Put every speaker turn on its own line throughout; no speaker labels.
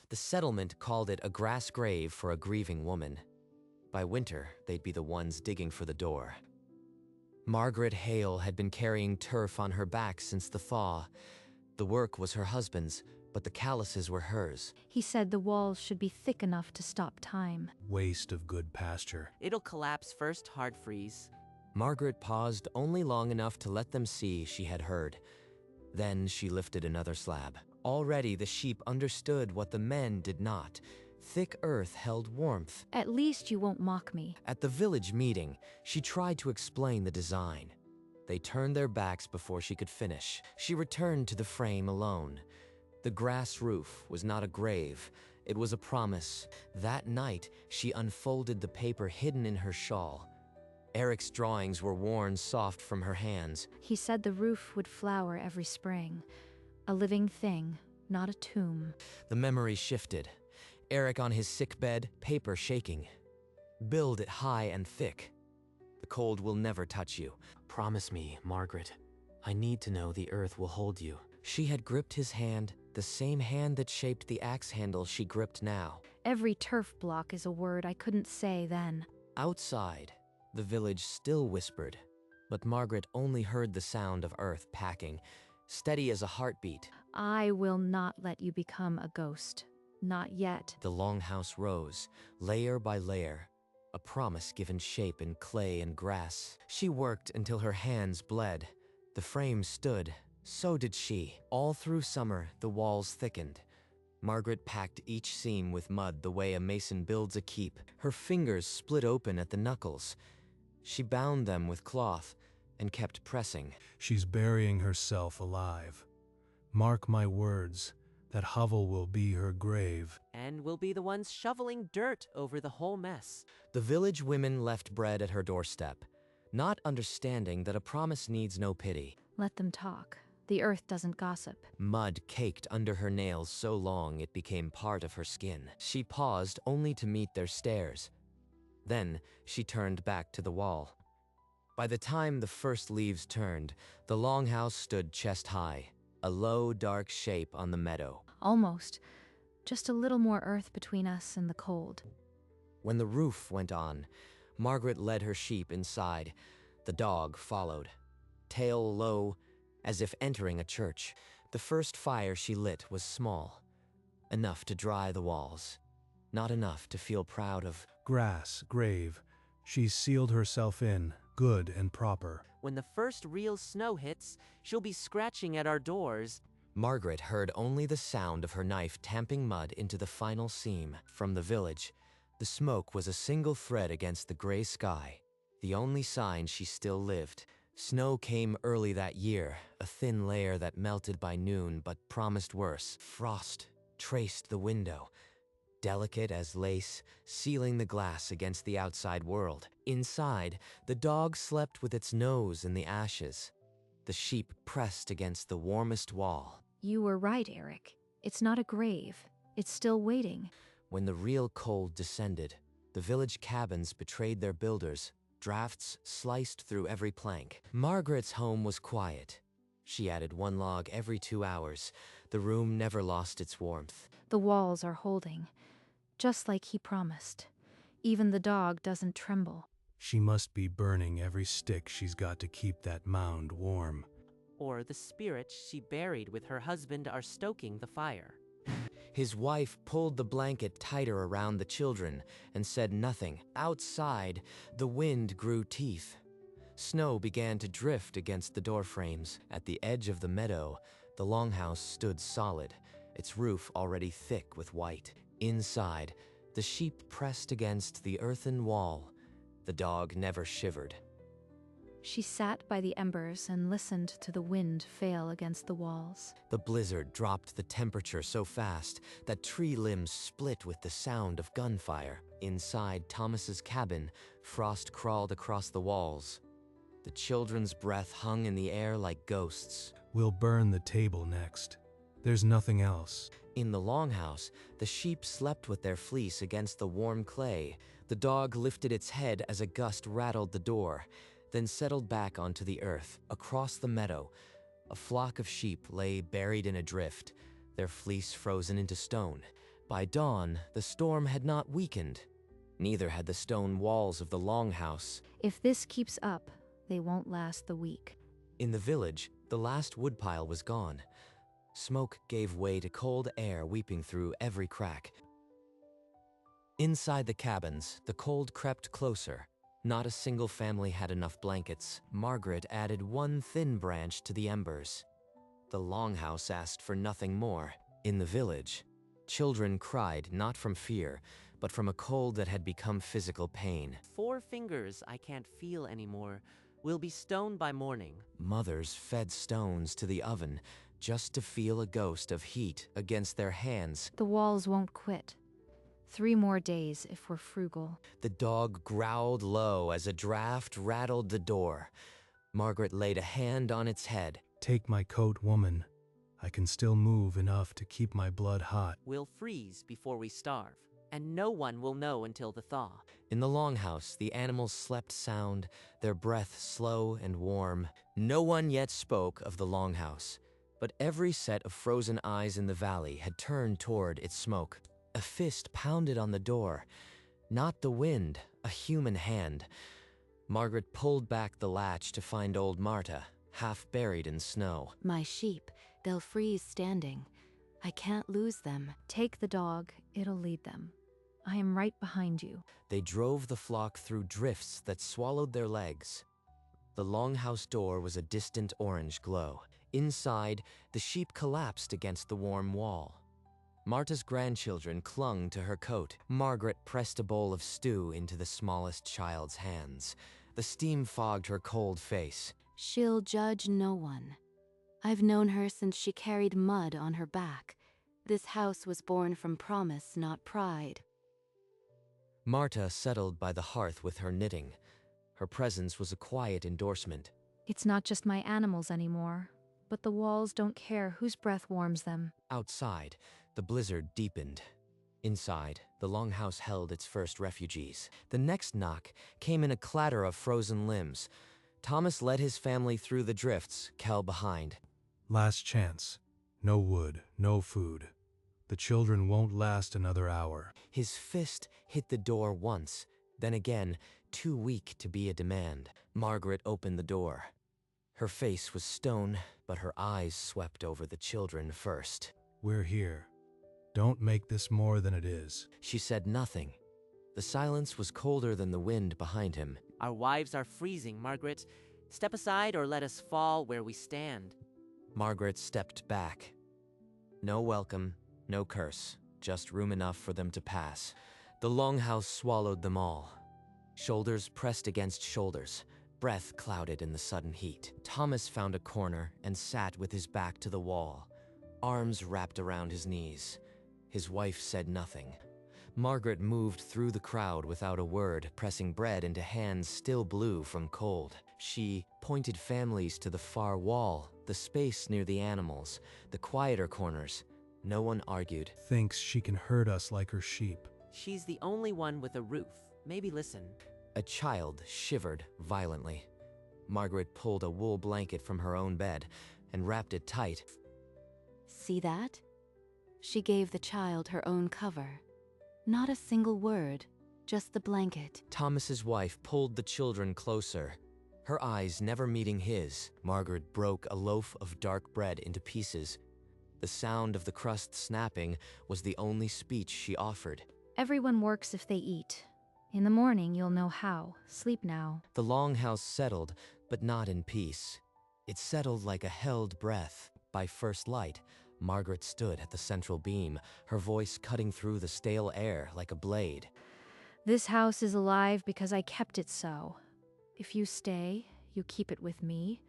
The settlement called it a grass grave for a grieving woman. By winter, they'd be the ones digging for the door. Margaret Hale had been carrying turf on her back since the thaw. The work was her husband's, but the calluses were hers.
He said the walls should be thick enough to stop time.
Waste of good pasture.
It'll collapse first, hard freeze.
Margaret paused only long enough to let them see she had heard. Then she lifted another slab. Already the sheep understood what the men did not. Thick earth held warmth.
At least you won't mock me.
At the village meeting, she tried to explain the design. They turned their backs before she could finish. She returned to the frame alone. The grass roof was not a grave. It was a promise. That night, she unfolded the paper hidden in her shawl. Eric's drawings were worn soft from her hands.
He said the roof would flower every spring. A living thing, not a tomb.
The memory shifted. Eric on his sickbed, paper shaking. Build it high and thick. The cold will never touch you. Promise me, Margaret. I need to know the earth will hold you. She had gripped his hand, the same hand that shaped the axe handle she gripped now.
Every turf block is a word I couldn't say then.
Outside, the village still whispered, but Margaret only heard the sound of earth packing, steady as a heartbeat.
I will not let you become a ghost. Not yet.
The longhouse rose, layer by layer, a promise given shape in clay and grass. She worked until her hands bled. The frame stood, so did she. All through summer, the walls thickened. Margaret packed each seam with mud the way a mason builds a keep. Her fingers split open at the knuckles. She bound them with cloth and kept pressing.
She's burying herself alive. Mark my words, that hovel will be her grave.
And we'll be the ones shoveling dirt over the whole mess.
The village women left bread at her doorstep, not understanding that a promise needs no pity.
Let them talk. The earth doesn't gossip.
Mud caked under her nails so long it became part of her skin. She paused only to meet their stares. Then she turned back to the wall. By the time the first leaves turned, the longhouse stood chest high, a low, dark shape on the meadow.
Almost. Just a little more earth between us and the cold.
When the roof went on, Margaret led her sheep inside. The dog followed, tail low, as if entering a church. The first fire she lit was small, enough to dry the walls, not enough to feel proud of.
Grass, grave. She's sealed herself in, good and proper.
When the first real snow hits, she'll be scratching at our doors.
Margaret heard only the sound of her knife tamping mud into the final seam. From the village, the smoke was a single thread against the gray sky, the only sign she still lived. Snow came early that year, a thin layer that melted by noon but promised worse. Frost traced the window, delicate as lace, sealing the glass against the outside world. Inside, the dog slept with its nose in the ashes. The sheep pressed against the warmest wall.
You were right, Eric. It's not a grave. It's still waiting.
When the real cold descended, the village cabins betrayed their builders. Drafts sliced through every plank. Margaret's home was quiet. She added one log every 2 hours. The room never lost its warmth.
The walls are holding, just like he promised. Even the dog doesn't tremble.
She must be burning every stick she's got to keep that mound warm.
Or the spirits she buried with her husband are stoking the fire.
His wife pulled the blanket tighter around the children and said nothing. Outside, the wind grew teeth. Snow began to drift against the doorframes. At the edge of the meadow, the longhouse stood solid, its roof already thick with white. Inside, the sheep pressed against the earthen wall. The dog never shivered.
She sat by the embers and listened to the wind fail against the walls.
The blizzard dropped the temperature so fast that tree limbs split with the sound of gunfire. Inside Thomas's cabin, frost crawled across the walls. The children's breath hung in the air like ghosts.
We'll burn the table next. There's nothing else.
In the longhouse, the sheep slept with their fleece against the warm clay. The dog lifted its head as a gust rattled the door, then settled back onto the earth. Across the meadow, a flock of sheep lay buried in a drift, their fleece frozen into stone. By dawn, the storm had not weakened. Neither had the stone walls of the Longhouse.
If this keeps up, they won't last the week.
In the village, the last woodpile was gone. Smoke gave way to cold air weeping through every crack. Inside the cabins, the cold crept closer. Not a single family had enough blankets. Margaret added one thin branch to the embers. The Longhouse asked for nothing more. In the village, children cried not from fear, but from a cold that had become physical pain.
4 fingers I can't feel anymore. We'll be stoned by morning.
Mothers fed stones to the oven just to feel a ghost of heat against their hands.
The walls won't quit. 3 more days if we're frugal.
The dog growled low as a draft rattled the door. Margaret laid a hand on its head.
Take my coat, woman. I can still move enough to keep my blood hot.
We'll freeze before we starve, and no one will know until the thaw.
In the Longhouse, the animals slept sound, their breath slow and warm. No one yet spoke of the Longhouse, but every set of frozen eyes in the valley had turned toward its smoke. A fist pounded on the door. Not the wind, a human hand. Margaret pulled back the latch to find old Marta, half buried in snow.
My sheep, they'll freeze standing. I can't lose them.
Take the dog, it'll lead them. I am right behind you.
They drove the flock through drifts that swallowed their legs. The Longhouse door was a distant orange glow. Inside, the sheep collapsed against the warm wall. Marta's grandchildren clung to her coat. Margaret pressed a bowl of stew into the smallest child's hands. The steam fogged her cold face.
She'll judge no one. I've known her since she carried mud on her back. This house was born from promise, not pride.
Marta settled by the hearth with her knitting. Her presence was a quiet endorsement.
It's not just my animals anymore, but the walls don't care whose breath warms them.
Outside, the blizzard deepened. Inside, the Longhouse held its first refugees. The next knock came in a clatter of frozen limbs. Thomas led his family through the drifts, Kel behind.
Last chance. No wood, no food. The children won't last another hour.
His fist hit the door once, then again, too weak to be a demand. Margaret opened the door. Her face was stone, but her eyes swept over the children first.
We're here. Don't make this more than it is.
She said nothing. The silence was colder than the wind behind him.
Our wives are freezing, Margaret. Step aside or let us fall where we stand.
Margaret stepped back. No welcome, no curse, just room enough for them to pass. The Longhouse swallowed them all. Shoulders pressed against shoulders, breath clouded in the sudden heat. Thomas found a corner and sat with his back to the wall, arms wrapped around his knees. His wife said nothing. Margaret moved through the crowd without a word, pressing bread into hands still blue from cold. She pointed families to the far wall, the space near the animals, the quieter corners. No one argued.
Thinks she can herd us like her sheep.
She's the only one with a roof. Maybe listen.
A child shivered violently. Margaret pulled a wool blanket from her own bed and wrapped it tight.
See that? She gave the child her own cover. Not a single word, just the blanket.
Thomas's wife pulled the children closer, her eyes never meeting his. Margaret broke a loaf of dark bread into pieces. The sound of the crust snapping was the only speech she offered.
Everyone works if they eat. In the morning, you'll know how. Sleep now.
The Longhouse settled, but not in peace. It settled like a held breath. By first light, Margaret stood at the central beam, her voice cutting through the stale air like a blade.
This house is alive because I kept it so. If you stay, you keep it with me.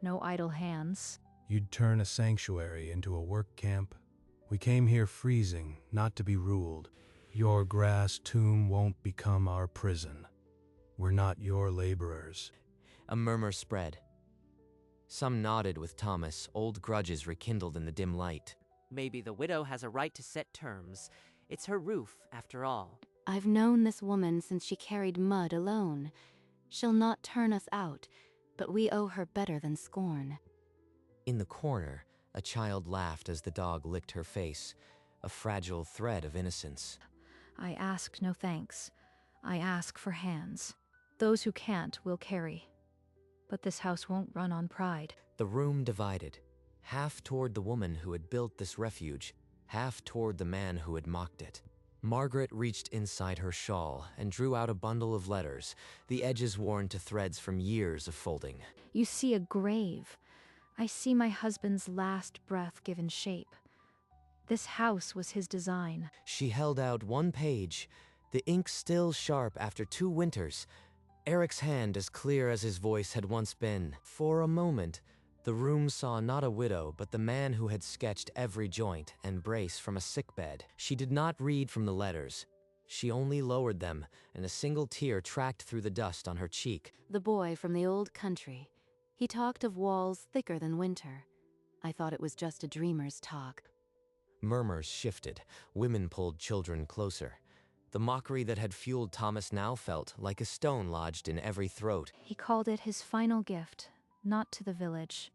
No idle hands.
You'd turn a sanctuary into a work camp. We came here freezing, not to be ruled. Your grass tomb won't become our prison. We're not your laborers.
A murmur spread. Some nodded with Thomas, old grudges rekindled in the dim light.
Maybe the widow has a right to set terms. It's her roof, after all.
I've known this woman since she carried mud alone. She'll not turn us out, but we owe her better than scorn.
In the corner, a child laughed as the dog licked her face. a fragile thread of innocence.
I ask no thanks. I ask for hands. Those who can't will carry. But this house won't run on pride.
The room divided, half toward the woman who had built this refuge, half toward the man who had mocked it. Margaret reached inside her shawl and drew out a bundle of letters, the edges worn to threads from years of folding.
You see a grave. I see my husband's last breath given shape. This house was his design.
She held out one page, the ink still sharp after 2 winters, Eric's hand as clear as his voice had once been. For a moment, the room saw not a widow, but the man who had sketched every joint and brace from a sickbed. She did not read from the letters. She only lowered them, and a single tear tracked through the dust on her cheek.
The boy from the old country. He talked of walls thicker than winter. I thought it was just a dreamer's talk.
Murmurs shifted. Women pulled children closer. The mockery that had fueled Thomas now felt like a stone lodged in every throat.
He called it his final gift, not to the village,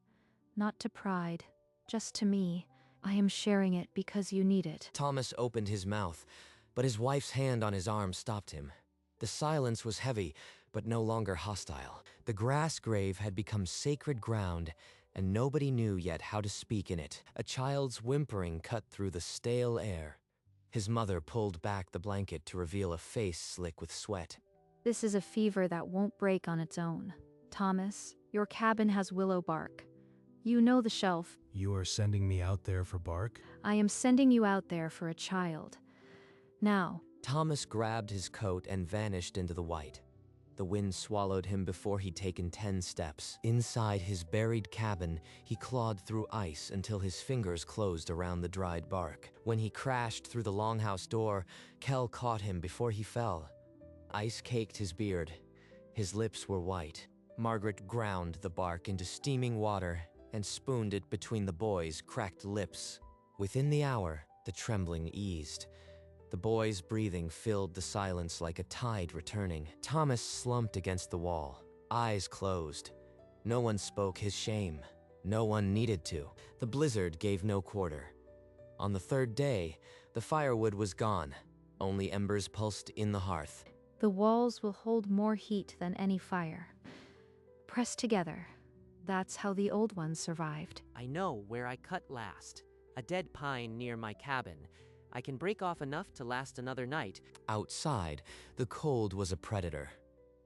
not to pride, just to me. I am sharing it because you need it.
Thomas opened his mouth, but his wife's hand on his arm stopped him. The silence was heavy, but no longer hostile. The grass grave had become sacred ground, and nobody knew yet how to speak in it. A child's whimpering cut through the stale air. His mother pulled back the blanket to reveal a face slick with sweat.
This is a fever that won't break on its own. Thomas, your cabin has willow bark. You know the shelf.
You are sending me out there for bark?
I am sending you out there for a child. Now.
Thomas grabbed his coat and vanished into the white. The wind swallowed him before he'd taken 10 steps. Inside his buried cabin, he clawed through ice until his fingers closed around the dried bark. When he crashed through the Longhouse door, Kel caught him before he fell. Ice caked his beard. His lips were white. Margaret ground the bark into steaming water and spooned it between the boys' cracked lips. Within the hour, the trembling eased. The boy's breathing filled the silence like a tide returning. Thomas slumped against the wall, eyes closed. No one spoke his shame. No one needed to. The blizzard gave no quarter. On the 3rd day, the firewood was gone. Only embers pulsed in the hearth.
The walls will hold more heat than any fire. Pressed together. That's how the old ones survived.
I know where I cut last. A dead pine near my cabin. I can break off enough to last another night.
Outside, the cold was a predator.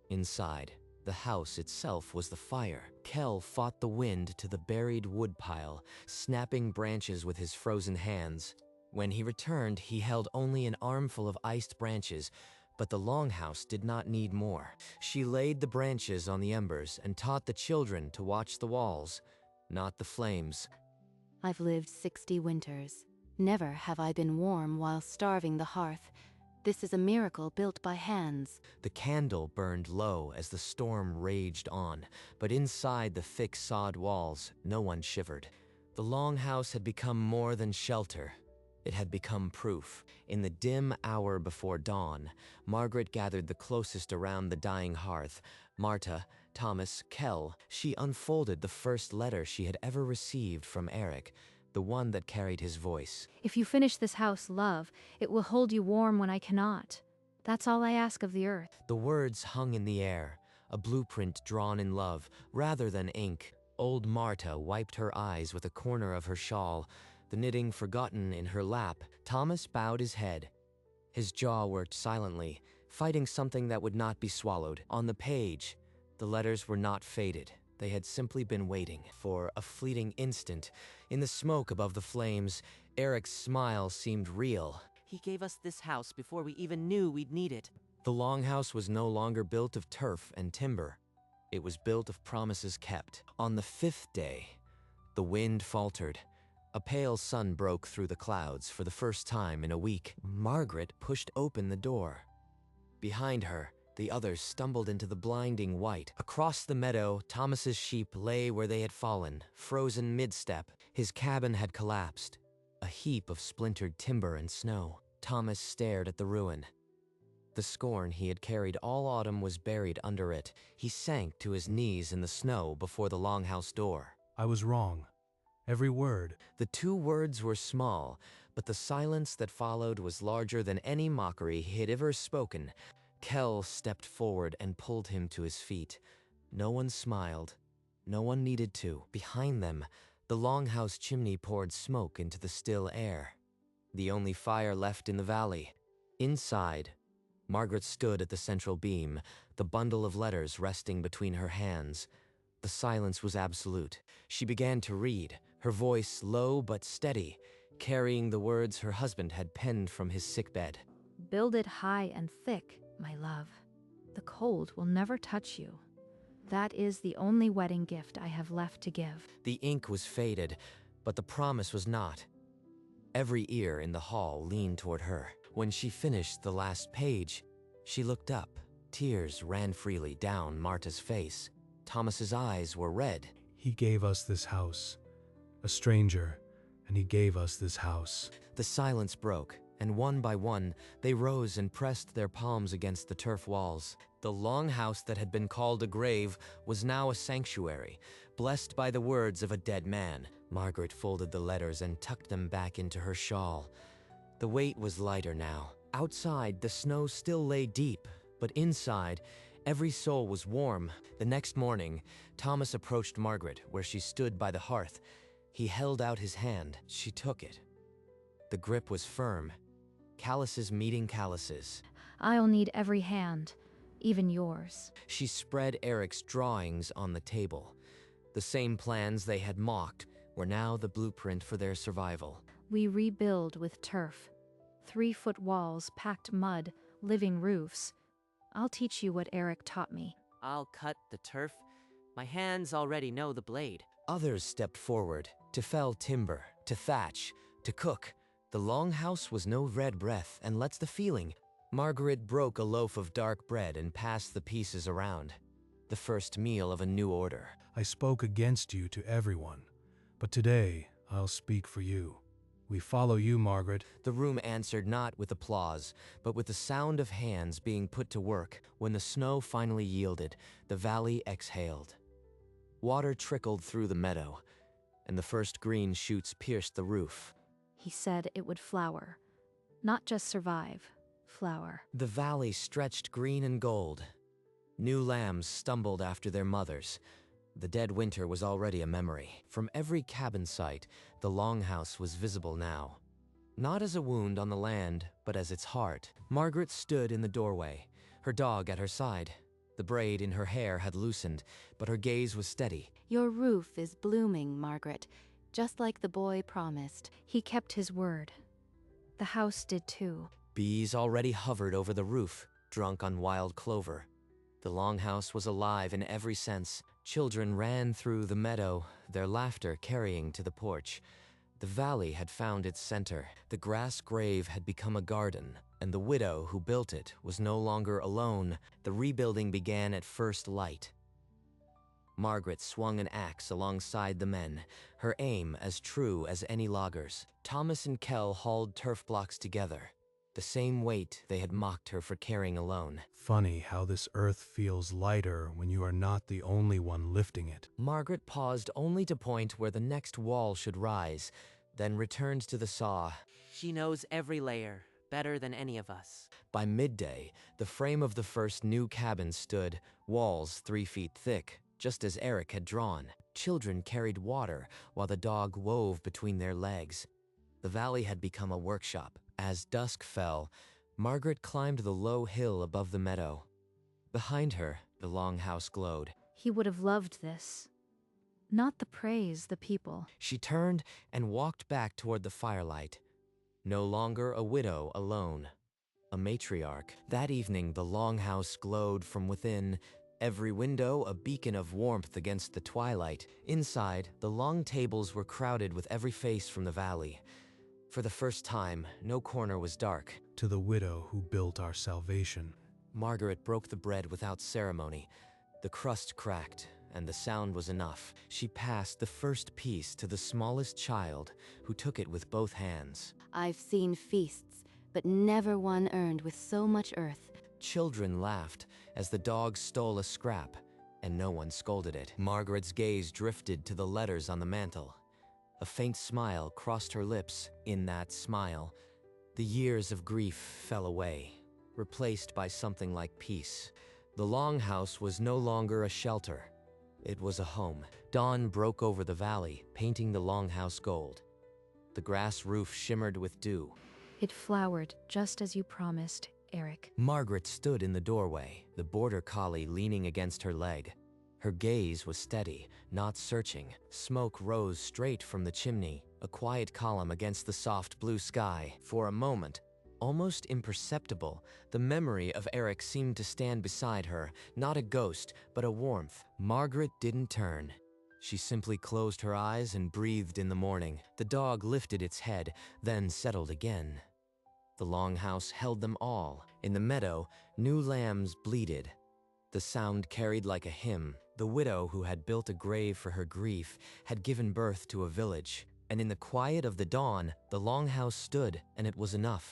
Inside, the house itself was the fire. Kel fought the wind to the buried woodpile, snapping branches with his frozen hands. When he returned, he held only an armful of iced branches, but the Longhouse did not need more. She laid the branches on the embers and taught the children to watch the walls, not the flames.
I've lived 60 winters. Never have I been warm while starving the hearth. This is a miracle built by hands.
The candle burned low as the storm raged on, but inside the thick sod walls, no one shivered. The Longhouse had become more than shelter. It had become proof. In the dim hour before dawn, Margaret gathered the closest around the dying hearth. Marta, Thomas, Kel. She unfolded the first letter she had ever received from Eric, the one that carried his voice.
If you finish this house, love, it will hold you warm when I cannot. That's all I ask of the earth.
The words hung in the air, a blueprint drawn in love, rather than ink. Old Marta wiped her eyes with a corner of her shawl, the knitting forgotten in her lap. Thomas bowed his head. His jaw worked silently, fighting something that would not be swallowed. On the page, the letters were not faded. They had simply been waiting. For a fleeting instant, in the smoke above the flames, Eric's smile seemed real.
He gave us this house before we even knew we'd need it.
The Longhouse was no longer built of turf and timber. It was built of promises kept. On the 5th day, the wind faltered. A pale sun broke through the clouds for the first time in a week. Margaret pushed open the door. Behind her, the others stumbled into the blinding white. Across the meadow, Thomas's sheep lay where they had fallen, frozen mid-step. His cabin had collapsed, a heap of splintered timber and snow. Thomas stared at the ruin. The scorn he had carried all autumn was buried under it. He sank to his knees in the snow before the Longhouse door.
I was wrong. Every word.
The 2 words were small, but the silence that followed was larger than any mockery he had ever spoken. Kell stepped forward and pulled him to his feet. No one smiled. No one needed to. Behind them, the Longhouse chimney poured smoke into the still air, the only fire left in the valley. Inside, Margaret stood at the central beam, the bundle of letters resting between her hands. The silence was absolute. She began to read, her voice low but steady, carrying the words her husband had penned from his sickbed.
Build it high and thick, my love. The cold will never touch you. That is the only wedding gift I have left to give.
The ink was faded, but the promise was not. Every ear in the hall leaned toward her. When she finished the last page, she looked up. Tears ran freely down Marta's face. Thomas's eyes were red.
He gave us this house. A stranger, and he gave us this house.
The silence broke, and one by one, they rose and pressed their palms against the turf walls. The Longhouse that had been called a grave was now a sanctuary, blessed by the words of a dead man. Margaret folded the letters and tucked them back into her shawl. The weight was lighter now. Outside, the snow still lay deep, but inside, every soul was warm. The next morning, Thomas approached Margaret where she stood by the hearth. He held out his hand. She took it. The grip was firm. Calluses meeting calluses.
I'll need every hand, even yours.
She spread Eric's drawings on the table. The same plans they had mocked were now the blueprint for their survival.
We rebuild with turf. 3-foot walls, packed mud, living roofs. I'll teach you what Eric taught me.
I'll cut the turf. My hands already know the blade.
Others stepped forward to fell timber, to thatch, to cook. The Longhouse was no red breath, and let's the feeling. Margaret broke a loaf of dark bread and passed the pieces around. The first meal of a new order.
I spoke against you to everyone, but today I'll speak for you. We follow you, Margaret.
The room answered not with applause, but with the sound of hands being put to work. When the snow finally yielded, the valley exhaled. Water trickled through the meadow, and the first green shoots pierced the roof.
He said it would flower, not just survive, flower.
The valley stretched green and gold. New lambs stumbled after their mothers. The dead winter was already a memory. From every cabin site, the Longhouse was visible now. Not as a wound on the land, but as its heart. Margaret stood in the doorway, her dog at her side. The braid in her hair had loosened, but her gaze was steady.
Your roof is blooming, Margaret, just like the boy promised.
He kept his word. The house did too.
Bees already hovered over the roof, drunk on wild clover. The Longhouse was alive in every sense. Children ran through the meadow, their laughter carrying to the porch. The valley had found its center. The grass grave had become a garden, and the widow who built it was no longer alone. The rebuilding began at first light. Margaret swung an axe alongside the men, her aim as true as any logger's. Thomas and Kell hauled turf blocks together, the same weight they had mocked her for carrying alone.
Funny how this earth feels lighter when you are not the only one lifting it.
Margaret paused only to point where the next wall should rise, then returned to the saw.
She knows every layer, better than any of us.
By midday, the frame of the first new cabin stood, walls 3 feet thick, just as Eric had drawn. Children carried water while the dog wove between their legs. The valley had become a workshop. As dusk fell, Margaret climbed the low hill above the meadow. Behind her, the Longhouse glowed.
He would have loved this. Not the praise, the people.
She turned and walked back toward the firelight. No longer a widow alone, a matriarch. That evening, the Longhouse glowed from within, every window a beacon of warmth against the twilight. Inside, the long tables were crowded with every face from the valley. For the first time, no corner was dark.
To the widow who built our salvation.
Margaret broke the bread without ceremony. The crust cracked, and the sound was enough. She passed the first piece to the smallest child, who took it with both hands.
I've seen feasts, but never one earned with so much earth.
Children laughed as the dog stole a scrap, and no one scolded it. Margaret's gaze drifted to the letters on the mantel. A faint smile crossed her lips. In that smile, the years of grief fell away, replaced by something like peace. The Longhouse was no longer a shelter. It was a home. Dawn broke over the valley, painting the Longhouse gold. The grass roof shimmered with dew.
It flowered just as you promised, Eric.
Margaret stood in the doorway, the border collie leaning against her leg. Her gaze was steady, not searching. Smoke rose straight from the chimney, a quiet column against the soft blue sky. For a moment, almost imperceptible, the memory of Eric seemed to stand beside her, not a ghost, but a warmth. Margaret didn't turn. She simply closed her eyes and breathed in the morning. The dog lifted its head, then settled again. The Longhouse held them all. In the meadow, new lambs bleated. The sound carried like a hymn. The widow who had built a grave for her grief had given birth to a village. And in the quiet of the dawn, the Longhouse stood, and it was enough.